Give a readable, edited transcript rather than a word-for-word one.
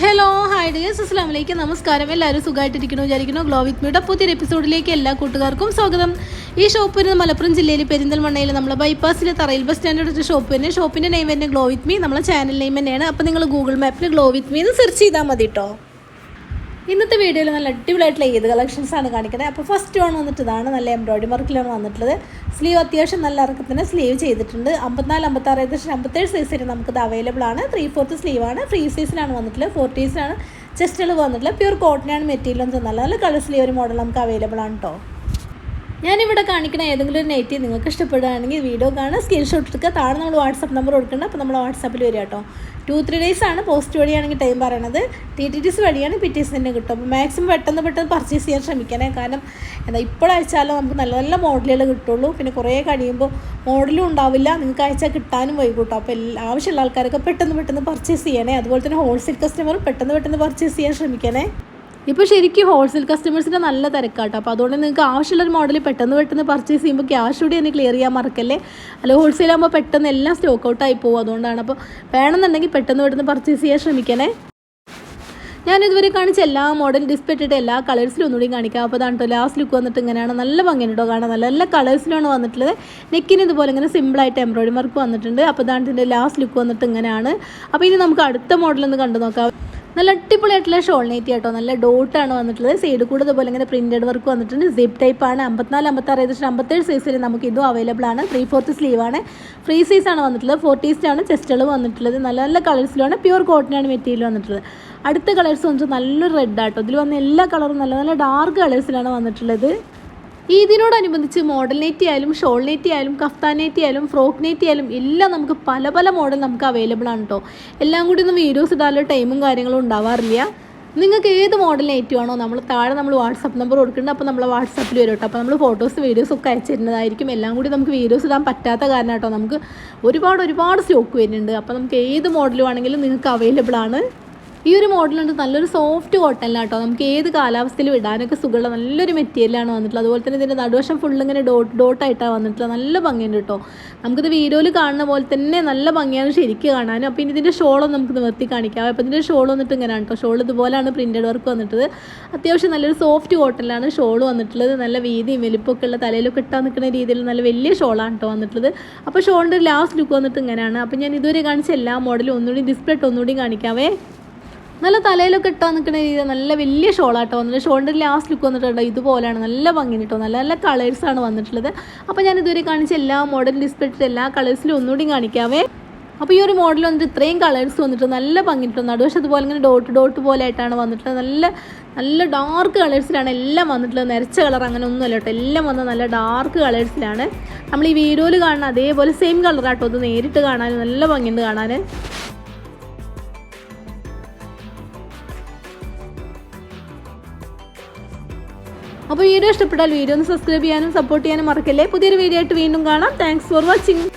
Hello hi dears, അസ്സലാമു അലൈക്കും. നമസ്കാരം. എല്ലാവരും സുഖമായിട്ടിരിക്കുന്നു വിചാരിക്കുന്നു. ഗ്ലോ വിത്ത് മീയുടെ പുതിയൊരു എപ്പിസോഡിലേക്ക് എല്ലാ കൂട്ടുകാർക്കും സ്വാഗതം. ഈ ഷോപ്പ് വരുന്നത് മലപ്പുറം ജില്ലയിൽ പെരിന്തൽമണ്ണയിൽ നമ്മളെ ബൈപ്പാസിലെ തറയിൽ ബസ് സ്റ്റാൻഡ് ഷോപ്പ് തന്നെ. ഷോപ്പിൻ്റെ നെയിം തന്നെ ഗ്ലോ വിത്ത് മീ, നമ്മളെ ചാനൽ നെയിം തന്നെയാണ്. അപ്പോൾ നിങ്ങൾ ഗൂഗിൾ മാപ്പിൽ ഗ്ലോ വിത്ത് മീ എന്ന് സെർച്ച് ചെയ്താൽ മതി കേട്ടോ. ഇന്നത്തെ വീഡിയോയിൽ നല്ല അടിപൊളിയായിട്ടുള്ള ഏത് കളക്ഷൻസാണ് കാണിക്കുന്നത്. അപ്പോൾ ഫസ്റ്റ് വൺ വന്നിട്ട് ഇതാണ്, നല്ല എംബ്രോയിഡറി വർക്കിലാണ് വന്നിട്ടുള്ളത്. സ്ലീവ് അത്യാവശ്യം നല്ല ഇറക്കത്തിന് സ്ലീവ് ചെയ്തിട്ടുണ്ട്. 54, 56, ഏകദേശം 57 സൈസിൽ നമുക്കിത് അവൈലബിൾ ആണ്. 3/4 സ്ലീവാണ്. ഫ്രീ സൈസിലാണ് വന്നിട്ടുള്ളത്. 40s ചെസ്റ്റ് അളവ് വന്നിട്ടുള്ളത്. പ്യൂർ കോട്ടനാണ് മെറ്റീരിയൽ എന്ന് നല്ല നല്ല കളർ സ്ലീവ് ഒരു മോഡൽ നമുക്ക് അവൈലബിൾ ആണ് കേട്ടോ. ഞാനിവിടെ കാണിക്കുന്ന ഏതെങ്കിലും ഒരു നൈറ്റി നിങ്ങൾക്ക് ഇഷ്ടപ്പെടുകയാണെങ്കിൽ വീഡിയോ കാണുക, സ്ക്രീൻഷോട്ട് എടുക്കുക. താഴെ നമ്മൾ വാട്സപ്പ് നമ്പർ കൊടുക്കണം. അപ്പോൾ നമ്മൾ വാട്സാപ്പിൽ വരിക കേട്ടോ. 2-3 days ആണ് പോസ്റ്റ് വഴിയാണെങ്കിൽ ടൈം പറയണത്. TTDs വഴിയാണ് പിറ്റേഴ്സ് തന്നെ കിട്ടും. അപ്പോൾ മാക്സിമം പെട്ടെന്ന് പർച്ചേസ് ചെയ്യാൻ ശ്രമിക്കണേ. കാരണം ഇപ്പോൾ അയച്ചാലും നമുക്ക് നല്ല നല്ല മോഡലുകൾ കിട്ടുള്ളൂ. പിന്നെ കുറേ കഴിയുമ്പോൾ മോഡലും ഉണ്ടാവില്ല, നിങ്ങൾക്ക് അയച്ചാൽ കിട്ടാനും വൈകൂട്ടോ. അപ്പോൾ ആവശ്യമുള്ള ആൾക്കാരൊക്കെ പെട്ടെന്ന് പർച്ചേസ് ചെയ്യണേ. അതുപോലെ തന്നെ ഹോൾസെയിൽ കസ്റ്റമർ പെട്ടെന്ന് പർച്ചേസ് ചെയ്യാൻ ശ്രമിക്കണേ. ഇപ്പോൾ ശരിക്കും ഹോൾസെയിൽ കസ്റ്റമേഴ്സിൻ്റെ നല്ല തിരക്കാട്ടോ. അപ്പോൾ അതുകൊണ്ട് നിങ്ങൾക്ക് ആവശ്യമുള്ളൊരു മോഡൽ പെട്ടെന്ന് പർച്ചേസ് ചെയ്യുമ്പോൾ ക്യാഷ് കൂടി തന്നെ ക്ലിയർ ചെയ്യാൻ മറക്കല്ലേ. അല്ല ഹോൾസെയിൽ ആകുമ്പോൾ പെട്ടെന്ന് എല്ലാം സ്റ്റോക്ക് ഔട്ടായി പോകും. അതുകൊണ്ടാണ്. അപ്പോൾ വേണമെന്നുണ്ടെങ്കിൽ പെട്ടെന്ന് പർച്ചേസ് ചെയ്യാൻ ശ്രമിക്കണേ. ഞാനിതുവരെ കാണിച്ച എല്ലാ മോഡൽ ഡിസ്പ്ലേ ഇട്ടിട്ട് എല്ലാ കളേഴ്സിലും ഒന്നുകൂടി കാണിക്കാം. അപ്പോൾ അതാണ് ലാസ്റ്റ് ലുക്ക് വന്നിട്ട് ഇങ്ങനെയാണ്. നല്ല ഭംഗിയാണ് കേട്ടോ കാണാൻ. നല്ല നല്ല കളേഴ്സിലാണ് വന്നിട്ടുള്ളത്. നെക്കിന് ഇതുപോലെ ഇങ്ങനെ സിമ്പിളായിട്ട് എംബ്രോയിഡറി വർക്ക് വന്നിട്ടുണ്ട്. അപ്പോൾ അതാണ് ഇതിൻ്റെ ലാസ്റ്റ് ലുക്ക് വന്നിട്ട് ഇങ്ങനെയാണ്. അപ്പോൾ ഇനി നമുക്ക് അടുത്ത മോഡലൊന്ന് കണ്ടു നോക്കാം. നല്ല അടിപൊളിയായിട്ടുള്ള ഷോൾ നൈറ്റി കേട്ടോ. നല്ല ഡോട്ടാണ് വന്നിട്ടുള്ളത്. സൈഡ് കൂടെ ഇതുപോലെ ഇങ്ങനെ പ്രിൻറ്റഡ് വർക്ക് വന്നിട്ടുണ്ട്. സിപ്പ് ടൈപ്പാണ്. 54, 56, ഏകദേശം 57 സൈസിൽ നമുക്ക് ഇതും അവൈലബിൾ ആണ്. 3/4 സ്ലീവാണ്. ഫ്രീ സൈസാണ് വന്നിട്ടുള്ളത്. 40s ചെസ്റ്റ് അളവ് വന്നിട്ടുള്ളത്. നല്ല നല്ല കളേഴ്സിലാണ്. പ്യൂർ കോട്ടനാണ് മെറ്റീരിയൽ വന്നിട്ടുള്ളത്. അടുത്ത കളേഴ്സ് വന്നിട്ട് നല്ലൊരു റെഡ് ആട്ടോ. ഇതിൽ വന്ന എല്ലാ കളറും നല്ല നല്ല ഡാർക്ക് കളേഴ്സിലാണ് വന്നിട്ടുള്ളത്. ഇതിനോടനുബന്ധിച്ച് മോഡൽ നൈറ്റി ആയാലും ഷോൾ നൈറ്റി ആയാലും കഫ്താൻ നൈറ്റി ആയാലും ഫ്രോക്ക് നൈറ്റി ആയാലും എല്ലാം നമുക്ക് പല മോഡൽ നമുക്ക് അവൈലബിൾ ആണ് കേട്ടോ. എല്ലാം കൂടി ഒന്ന് വീഡിയോസ് ഇടാനുള്ള ടൈമും കാര്യങ്ങളും ഉണ്ടാവാറില്ല. നിങ്ങൾക്ക് ഏത് മോഡൽ നൈറ്റി ആണോ നമ്മൾ താഴെ നമ്മൾ വാട്സപ്പ് നമ്പർ കൊടുക്കുന്നുണ്ട്. അപ്പോൾ നമ്മൾ വാട്സപ്പിൽ വരും കേട്ടോ. അപ്പോൾ നമ്മൾ ഫോട്ടോസ് വീഡിയോസ് ഒക്കെ അയച്ചു തരുന്നതായിരിക്കും. എല്ലാം കൂടി നമുക്ക് വീഡിയോസ് ഇടാൻ പറ്റാത്ത കാരണം കേട്ടോ. നമുക്ക് ഒരുപാട് സ്റ്റോക്ക് വരുന്നുണ്ട്. അപ്പോൾ നമുക്ക് ഏത് മോഡൽ വേണമെങ്കിലും നിങ്ങൾക്ക് അവൈലബിൾ ആണ്. ഈ ഒരു മോഡലുണ്ട് നല്ലൊരു സോഫ്റ്റ് കോട്ടനിലാണ് കേട്ടോ. നമുക്ക് ഏത് കാലാവസ്ഥയിലും ഇടാനൊക്കെ സുഖമുള്ള നല്ലൊരു മെറ്റീരിയലാണ് വന്നിട്ടുള്ളത്. അതുപോലെ തന്നെ ഇതിൻ്റെ നടുവശം ഫുള്ളിങ്ങനെ ഡോട്ടായിട്ടാണ് വന്നിട്ടുള്ളത്. നല്ല ഭംഗിയുണ്ട് കേട്ടോ. നമുക്കിത് വീഡിയോയിൽ കാണുന്ന പോലെ തന്നെ നല്ല ഭംഗിയാണ് ശരിക്കും കാണാനും. അപ്പോൾ ഇനി ഇതിൻ്റെ ഷോളൊന്നും നമുക്ക് നിവർത്തി കാണിക്കാം. അപ്പോൾ ഇതിൻ്റെ ഷോൾ വന്നിട്ട് ഇങ്ങനെയാണ് കേട്ടോ. ഷോൾ ഇതുപോലെയാണ് പ്രിൻറ്റഡ് വർക്ക് വന്നിട്ടത്. അത്യാവശ്യം നല്ലൊരു സോഫ്റ്റ് കോട്ടനിലാണ് ഷോൾ വന്നിട്ടുള്ളത്. നല്ല വീതിയും വലിപ്പമൊക്കെ ഉള്ള തലയിലൊക്കെ ഇട്ടാൽ നിൽക്കുന്ന രീതിയിൽ നല്ല വലിയ ഷോളാണ് കേട്ടോ വന്നിട്ടുള്ളത്. അപ്പോൾ ഷോളിൻ്റെ ലാസ്റ്റ് ലുക്ക് വന്നിട്ട് ഇങ്ങനെയാണ്. അപ്പോൾ ഞാൻ ഇതുവരെ കാണിച്ച എല്ലാ മോഡലും ഒന്നുകൂടി ഡിസ്പ്ലേ ഇട്ട് ഒന്നുകൂടി കാണിക്കാവേ. നല്ല തലയിലൊക്കെ ഇട്ടാൽ നിൽക്കുന്ന രീതിയിൽ നല്ല വലിയ ഷോളാട്ടോ വന്നിട്ട്. ഷോളിൻ്റെ ലാസ്റ്റ് ലുക്ക് വന്നിട്ടുണ്ടോ ഇതുപോലെയാണ്. നല്ല ഭംഗി കേട്ടോ. നല്ല നല്ല കളേഴ്സാണ് വന്നിട്ടുള്ളത്. അപ്പോൾ ഞാൻ ഇതുവരെ കാണിച്ച എല്ലാ മോഡൽ ഡിസ്പ്ലേ ഇട്ടിട്ട് എല്ലാ കളേഴ്സിലും ഒന്നുകൂടി കാണിക്കാവേ. അപ്പോൾ ഈ ഒരു മോഡൽ വന്നിട്ട് ഇത്രയും കളേഴ്സ് വന്നിട്ട് നല്ല ഭംഗി കിട്ടും. നടുവശം അതുപോലെ ഇങ്ങനെ ഡോട്ട് പോലെ ആയിട്ടാണ് വന്നിട്ടുള്ളത്. നല്ല ഡാർക്ക് കളേഴ്സിലാണ് എല്ലാം വന്നിട്ടുള്ളത്. നിറച്ച കളർ അങ്ങനെ ഒന്നുമല്ല കേട്ടോ. എല്ലാം വന്ന് നല്ല ഡാർക്ക് കളേഴ്സിലാണ്. നമ്മൾ ഈ വീഡിയോയിൽ കാണുന്ന അതേപോലെ സെയിം കളറാട്ടോ. അത് നേരിട്ട് കാണാൻ നല്ല ഭംഗിയുണ്ട് കാണാൻ. അപ്പോൾ വീഡിയോ ഇഷ്ടപ്പെട്ടാൽ വീഡിയോ ഒന്ന് സബ്സ്ക്രൈബ് ചെയ്യാനും സപ്പോർട്ട് ചെയ്യാനും മറക്കല്ലേ. പുതിയൊരു വീഡിയോ ആയിട്ട് വീണ്ടും കാണാം. Thanks for watching.